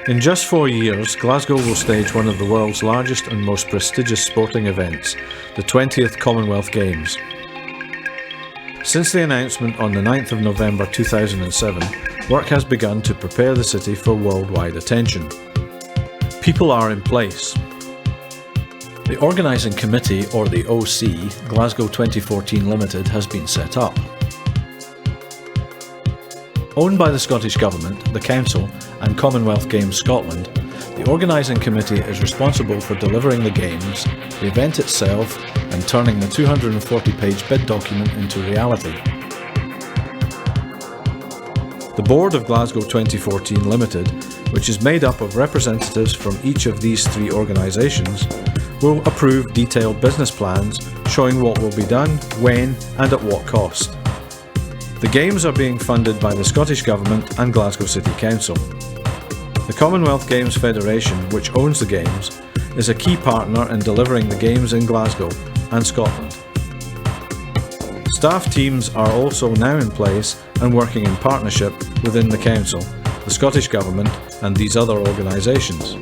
In just 4 years, Glasgow will stage one of the world's largest and most prestigious sporting events, the 20th Commonwealth Games. Since the announcement on the 9th of November 2007, work has begun to prepare the city for worldwide attention. People are in place. The Organising Committee, or the OC, Glasgow 2014 Limited, has been set up. Owned by the Scottish Government, the Council and Commonwealth Games Scotland, the Organising Committee is responsible for delivering the Games, the event itself, and turning the 240-page bid document into reality. The Board of Glasgow 2014 Limited, which is made up of representatives from each of these three organisations, will approve detailed business plans showing what will be done, when and at what cost. The Games are being funded by the Scottish Government and Glasgow City Council. The Commonwealth Games Federation, which owns the Games, is a key partner in delivering the Games in Glasgow and Scotland. Staff teams are also now in place and working in partnership within the Council, the Scottish Government and these other organisations.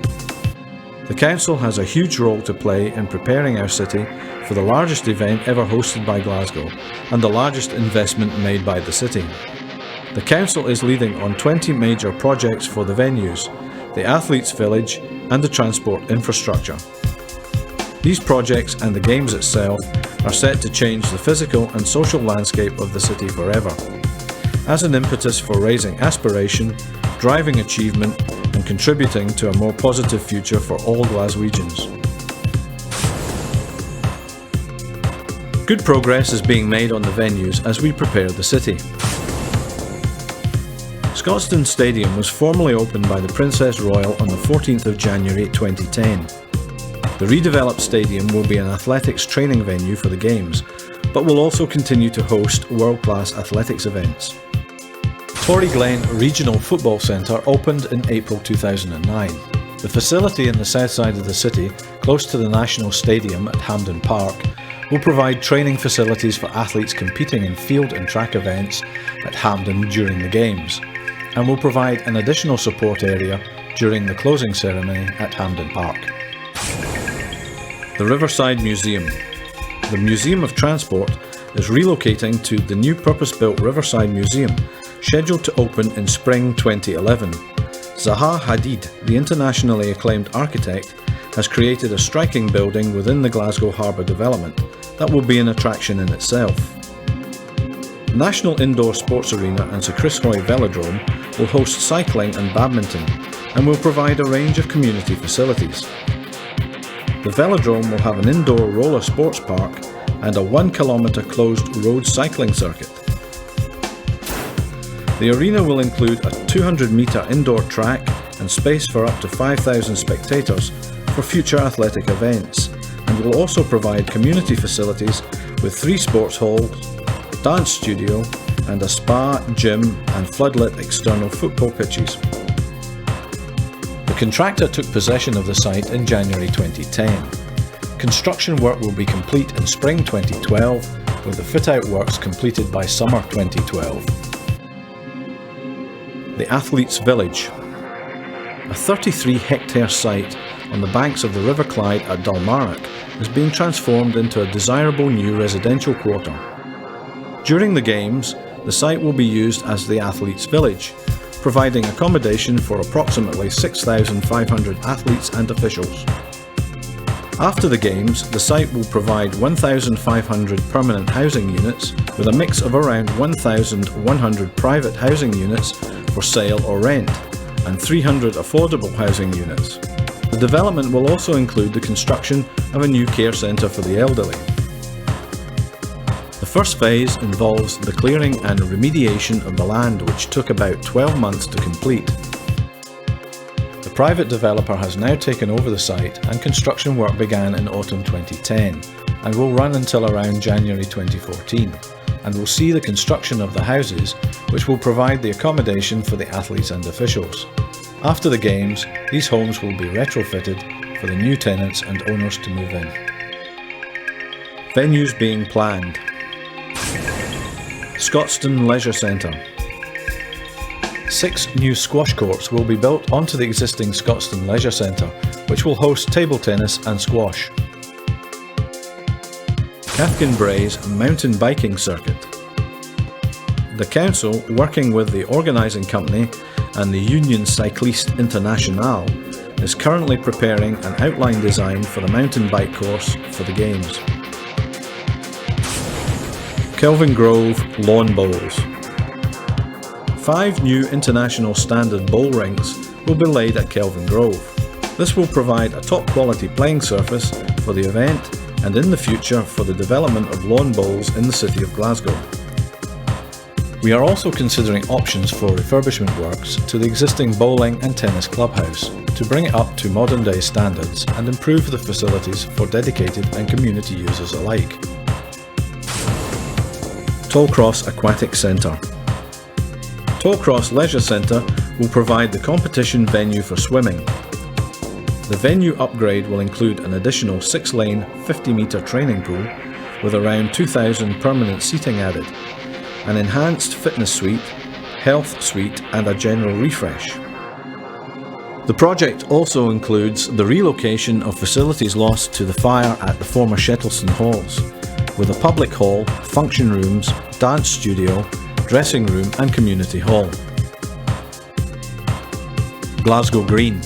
The Council has a huge role to play in preparing our city for the largest event ever hosted by Glasgow and the largest investment made by the city. The Council is leading on 20 major projects for the venues, the Athletes' Village and the transport infrastructure. These projects and the Games itself are set to change the physical and social landscape of the city forever, as an impetus for raising aspiration, driving achievement and contributing to a more positive future for all Glaswegians. Good progress is being made on the venues as we prepare the city. Scotstoun Stadium was formally opened by the Princess Royal on the 14th of January 2010. The redeveloped stadium will be an athletics training venue for the Games, but will also continue to host world-class athletics events. Torry Glen Regional Football Centre opened in April 2009. The facility in the south side of the city, close to the National Stadium at Hampden Park, will provide training facilities for athletes competing in field and track events at Hampden during the Games, and will provide an additional support area during the closing ceremony at Hampden Park. The Riverside Museum. The Museum of Transport is relocating to the new purpose-built Riverside Museum, scheduled to open in spring 2011. Zaha Hadid, the internationally acclaimed architect, has created a striking building within the Glasgow Harbour development that will be an attraction in itself. The National Indoor Sports Arena and Sir Chris Hoy Velodrome will host cycling and badminton and will provide a range of community facilities. The Velodrome will have an indoor roller sports park and a 1 kilometre closed road cycling circuit. The arena will include a 200-metre indoor track and space for up to 5,000 spectators for future athletic events, and will also provide community facilities with 3 sports halls, a dance studio, and a spa, gym and floodlit external football pitches. The contractor took possession of the site in January 2010. Construction work will be complete in spring 2012, with the fit-out works completed by summer 2012. The Athletes' Village. A 33-hectare site on the banks of the River Clyde at Dalmarnock is being transformed into a desirable new residential quarter. During the Games, the site will be used as the Athletes' Village, providing accommodation for approximately 6,500 athletes and officials. After the Games, the site will provide 1,500 permanent housing units with a mix of around 1,100 private housing units for sale or rent and 300 affordable housing units. The development will also include the construction of a new care centre for the elderly. The first phase involves the clearing and remediation of the land, which took about 12 months to complete. The private developer has now taken over the site and construction work began in autumn 2010 and will run until around January 2014 and will see the construction of the houses, which will provide the accommodation for the athletes and officials. After the Games, these homes will be retrofitted for the new tenants and owners to move in. Venues being planned. Scotstoun Leisure Centre. 6 new squash courts will be built onto the existing Scotstoun Leisure Centre, which will host table tennis and squash. Cathkin Bray's mountain biking circuit. The council, working with the organising company and the Union Cycliste Internationale, is currently preparing an outline design for a mountain bike course for the Games. Kelvin Grove Lawn Bowls. 5 new international standard bowl rinks will be laid at Kelvin Grove. This will provide a top quality playing surface for the event and in the future for the development of lawn bowls in the city of Glasgow. We are also considering options for refurbishment works to the existing bowling and tennis clubhouse to bring it up to modern day standards and improve the facilities for dedicated and community users alike. Tollcross Aquatic Centre. Tollcross Leisure Centre will provide the competition venue for swimming. The venue upgrade will include an additional 6-lane 50-metre training pool with around 2,000 permanent seating added, an enhanced fitness suite, health suite and a general refresh. The project also includes the relocation of facilities lost to the fire at the former Shettleston Halls, with a public hall, function rooms, dance studio, dressing room and community hall. Glasgow Green.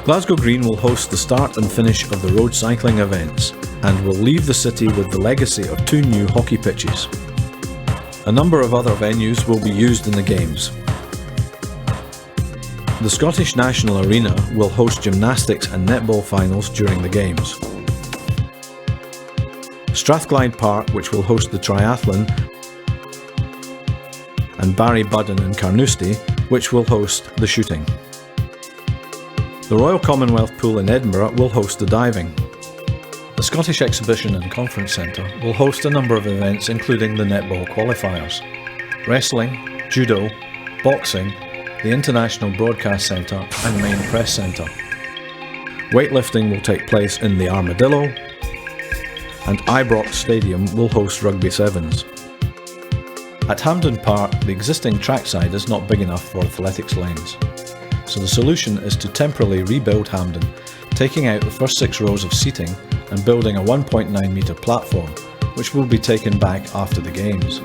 Glasgow Green will host the start and finish of the road cycling events and will leave the city with the legacy of 2 new hockey pitches. A number of other venues will be used in the Games. The Scottish National Arena will host gymnastics and netball finals during the Games. Strathclyde Park, which will host the triathlon, and Barry Budden in Carnoustie, which will host the shooting. The Royal Commonwealth Pool in Edinburgh will host the diving. The Scottish Exhibition and Conference Centre will host a number of events including the netball qualifiers, wrestling, judo, boxing, the International Broadcast Centre and Main Press Centre. Weightlifting will take place in the Armadillo, and Ibrox Stadium will host rugby sevens. At Hampden Park, the existing trackside is not big enough for athletics lanes, so the solution is to temporarily rebuild Hampden, taking out the first 6 rows of seating and building a 1.9 metre platform, which will be taken back after the Games.